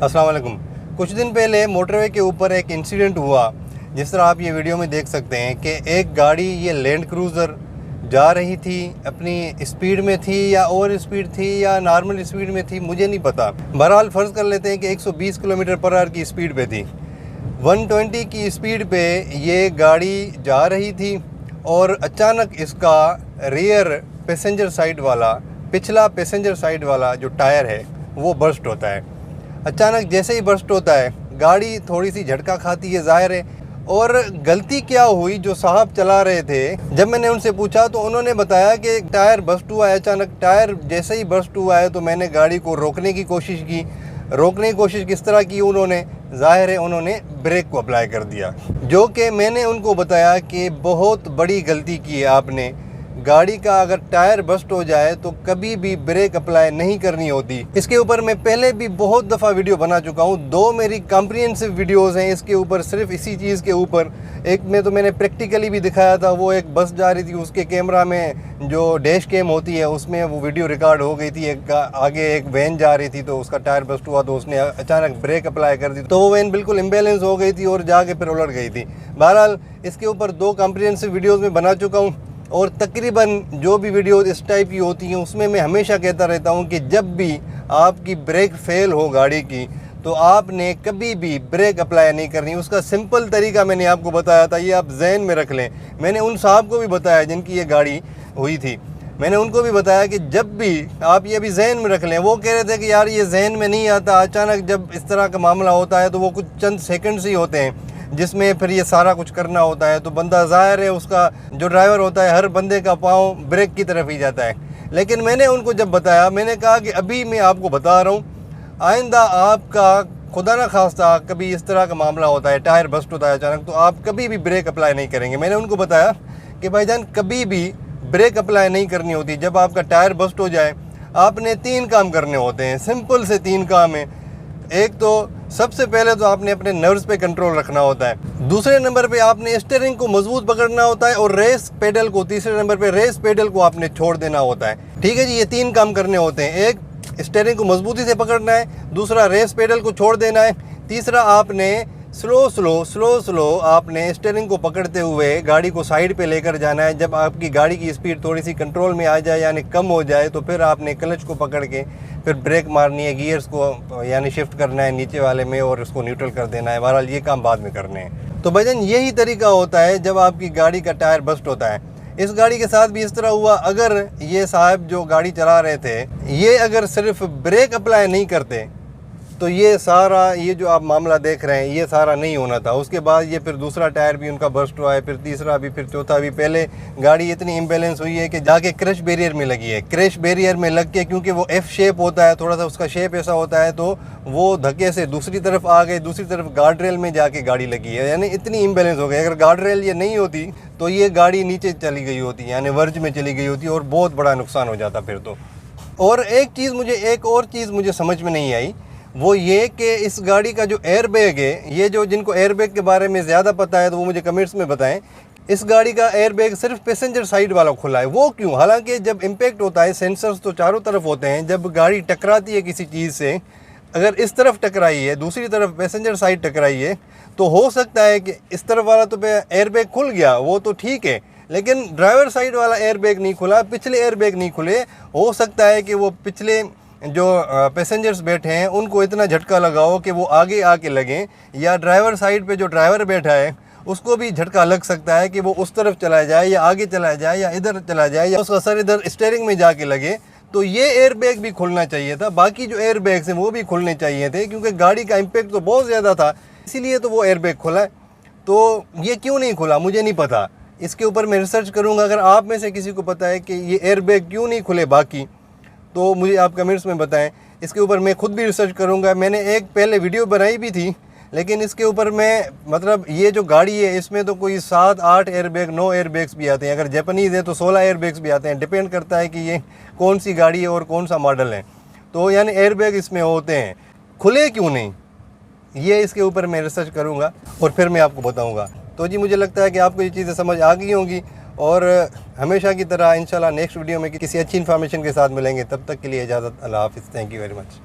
अस्सलाम वालेकुम। कुछ दिन पहले मोटरवे के ऊपर एक इंसिडेंट हुआ, जिस तरह आप ये वीडियो में देख सकते हैं कि एक गाड़ी ये लैंड क्रूज़र जा रही थी, अपनी स्पीड में थी या ओवर स्पीड थी या नॉर्मल स्पीड में थी, मुझे नहीं पता। बहरहाल फ़र्ज़ कर लेते हैं कि 120 किलोमीटर पर आवर की स्पीड पे थी। 120 की स्पीड पे ये गाड़ी जा रही थी और अचानक इसका रियर पैसेंजर साइड वाला, पिछला पैसेंजर साइड वाला जो टायर है वो बर्स्ट होता है। अचानक जैसे ही बर्स्ट होता है, गाड़ी थोड़ी सी झटका खाती है, ज़ाहिर है। और गलती क्या हुई, जो साहब चला रहे थे, जब मैंने उनसे पूछा तो उन्होंने बताया कि टायर बर्स्ट हुआ है। अचानक टायर जैसे ही बर्स्ट हुआ है तो मैंने गाड़ी को रोकने की कोशिश की। रोकने की कोशिश किस तरह की उन्होंने, ज़ाहिर है उन्होंने ब्रेक को अप्लाई कर दिया, जो कि मैंने उनको बताया कि बहुत बड़ी गलती की है आपने। गाड़ी का अगर टायर बस्ट हो जाए तो कभी भी ब्रेक अप्लाई नहीं करनी होती। इसके ऊपर मैं पहले भी बहुत दफ़ा वीडियो बना चुका हूँ, 2 मेरी कॉम्प्रिहेंसिव वीडियोस हैं इसके ऊपर, सिर्फ इसी चीज़ के ऊपर। एक में तो मैंने प्रैक्टिकली भी दिखाया था, वो एक बस जा रही थी, उसके कैमरा में जो डैश कैम होती है उसमें वो वीडियो रिकॉर्ड हो गई थी। एक आगे एक वैन जा रही थी तो उसका टायर बस्ट हुआ तो उसने अचानक ब्रेक अप्लाई कर दी तो वो वैन बिल्कुल इम्बैलेंस हो गई थी और जाके फिर उलट गई थी। बहरहाल इसके ऊपर 2 कॉम्प्रिहेंसिव वीडियोज़ में बना चुका हूँ और तकरीबन जो भी वीडियो इस टाइप की होती हैं उसमें मैं हमेशा कहता रहता हूं कि जब भी आपकी ब्रेक फेल हो गाड़ी की तो आपने कभी भी ब्रेक अप्लाई नहीं करनी। उसका सिंपल तरीका मैंने आपको बताया था, ये आप जहन में रख लें। मैंने उन साहब को भी बताया जिनकी ये गाड़ी हुई थी, मैंने उनको भी बताया कि जब भी आप ये भी जहन में रख लें। वो कह रहे थे कि यार ये जहन में नहीं आता, अचानक जब इस तरह का मामला होता है तो वो कुछ चंद सेकंड्स ही होते हैं जिसमें फिर ये सारा कुछ करना होता है। तो बंदा, ज़ाहिर है उसका जो ड्राइवर होता है, हर बंदे का पाँव ब्रेक की तरफ ही जाता है। लेकिन मैंने उनको जब बताया, मैंने कहा कि अभी मैं आपको बता रहा हूँ, आइंदा आपका खुदा ना खास्ता कभी इस तरह का मामला होता है, टायर बस्ट होता है अचानक, तो आप कभी भी ब्रेक अप्लाई नहीं करेंगे। मैंने उनको बताया कि भाईजान कभी भी ब्रेक अप्लाई नहीं करनी होती। जब आपका टायर बस्ट हो जाए आपने 3 काम करने होते हैं, सिंपल से 3 काम है। एक तो सबसे पहले तो आपने अपने नर्व्स पे कंट्रोल रखना होता है। दूसरे नंबर पे आपने स्टीयरिंग को मजबूत पकड़ना होता है और रेस पेडल को, तीसरे नंबर पे रेस पेडल को आपने छोड़ देना होता है। ठीक है जी, ये 3 काम करने होते हैं। एक, स्टीयरिंग को मजबूती से पकड़ना है, दूसरा रेस पेडल को छोड़ देना है, तीसरा आपने स्लो आपने स्टीयरिंग को पकड़ते हुए गाड़ी को साइड पे लेकर जाना है। जब आपकी गाड़ी की स्पीड थोड़ी सी कंट्रोल में आ जाए यानी कम हो जाए तो फिर आपने क्लच को पकड़ के फिर ब्रेक मारनी है, गियर्स को यानी शिफ्ट करना है नीचे वाले में और उसको न्यूट्रल कर देना है। बहरहाल ये काम बाद में करने हैं। तो भाईजान यही तरीका होता है जब आपकी गाड़ी का टायर बस्ट होता है। इस गाड़ी के साथ भी इस तरह हुआ। अगर ये साहब जो गाड़ी चला रहे थे, ये अगर सिर्फ ब्रेक अप्लाई नहीं करते तो ये सारा, ये जो आप मामला देख रहे हैं, ये सारा नहीं होना था। उसके बाद ये फिर दूसरा टायर भी उनका बर्स्ट हुआ है, फिर तीसरा भी, फिर चौथा भी। पहले गाड़ी इतनी इम्बैलेंस हुई है कि जाके क्रैश बैरियर में लगी है। क्रैश बैरियर में लग के, क्योंकि वो F शेप होता है, थोड़ा सा उसका शेप ऐसा होता है, तो वो धक्के से दूसरी तरफ आ गए, दूसरी तरफ गार्ड रेल में जाके गाड़ी लगी है। यानी इतनी इम्बैलेंस हो गई। अगर गार्ड रेल ये नहीं होती तो ये गाड़ी नीचे चली गई होती, यानी वर्ज में चली गई होती और बहुत बड़ा नुकसान हो जाता फिर तो। और एक और चीज़ मुझे समझ में नहीं आई, वो ये कि इस गाड़ी का जो एयर बैग है, ये जो जिनको एयर बैग के बारे में ज़्यादा पता है तो वो मुझे कमेंट्स में बताएं। इस गाड़ी का एयर बैग सिर्फ पैसेंजर साइड वाला खुला है, वो क्यों? हालांकि जब इम्पैक्ट होता है, सेंसर्स तो चारों तरफ होते हैं। जब गाड़ी टकराती है किसी चीज़ से, अगर इस तरफ टकराई है, दूसरी तरफ पैसेंजर साइड टकराई है, तो हो सकता है कि इस तरफ वाला तो एयर बैग खुल गया, वो तो ठीक है, लेकिन ड्राइवर साइड वाला एयर बैग नहीं खुला, पिछले एयर बैग नहीं खुले। हो सकता है कि वो पिछले जो पैसेंजर्स बैठे हैं उनको इतना झटका लगाओ कि वो आगे आके लगें, या ड्राइवर साइड पे जो ड्राइवर बैठा है उसको भी झटका लग सकता है कि वो उस तरफ चला जाए या आगे चला जाए या इधर चला जाए या उसका सर इधर स्टीयरिंग में जाके लगे। तो ये एयर बैग भी खुलना चाहिए था। बाकी जो एयर बैग्स हैं वो भी खुलने चाहिए थे, क्योंकि गाड़ी का इम्पैक्ट तो बहुत ज़्यादा था, इसीलिए तो वो एयर बैग खुला है। तो ये क्यों नहीं खुला मुझे नहीं पता, इसके ऊपर मैं रिसर्च करूँगा। अगर आप में से किसी को पता है कि ये एयर बैग क्यों नहीं खुले बाकी, तो मुझे आप कमेंट्स में बताएं। इसके ऊपर मैं खुद भी रिसर्च करूंगा। मैंने एक पहले वीडियो बनाई भी थी, लेकिन इसके ऊपर मैं, मतलब ये जो गाड़ी है इसमें तो कोई 7-8 एयरबैग, 9 एयरबैग्स भी आते हैं। अगर जापानीज़ है तो 16 एयरबैग्स भी आते हैं। डिपेंड करता है कि ये कौन सी गाड़ी है और कौन सा मॉडल है। तो यानी एयरबैग इसमें होते हैं, खुले क्यों नहीं, ये इसके ऊपर मैं रिसर्च करूँगा और फिर मैं आपको बताऊँगा। तो जी मुझे लगता है कि आपको ये चीज़ें समझ आ गई होंगी और हमेशा की तरह इंशाल्लाह नेक्स्ट वीडियो में किसी अच्छी इन्फॉर्मेशन के साथ मिलेंगे। तब तक के लिए इजाज़त, अल्लाह हाफ़िज़, थैंक यू वेरी मच।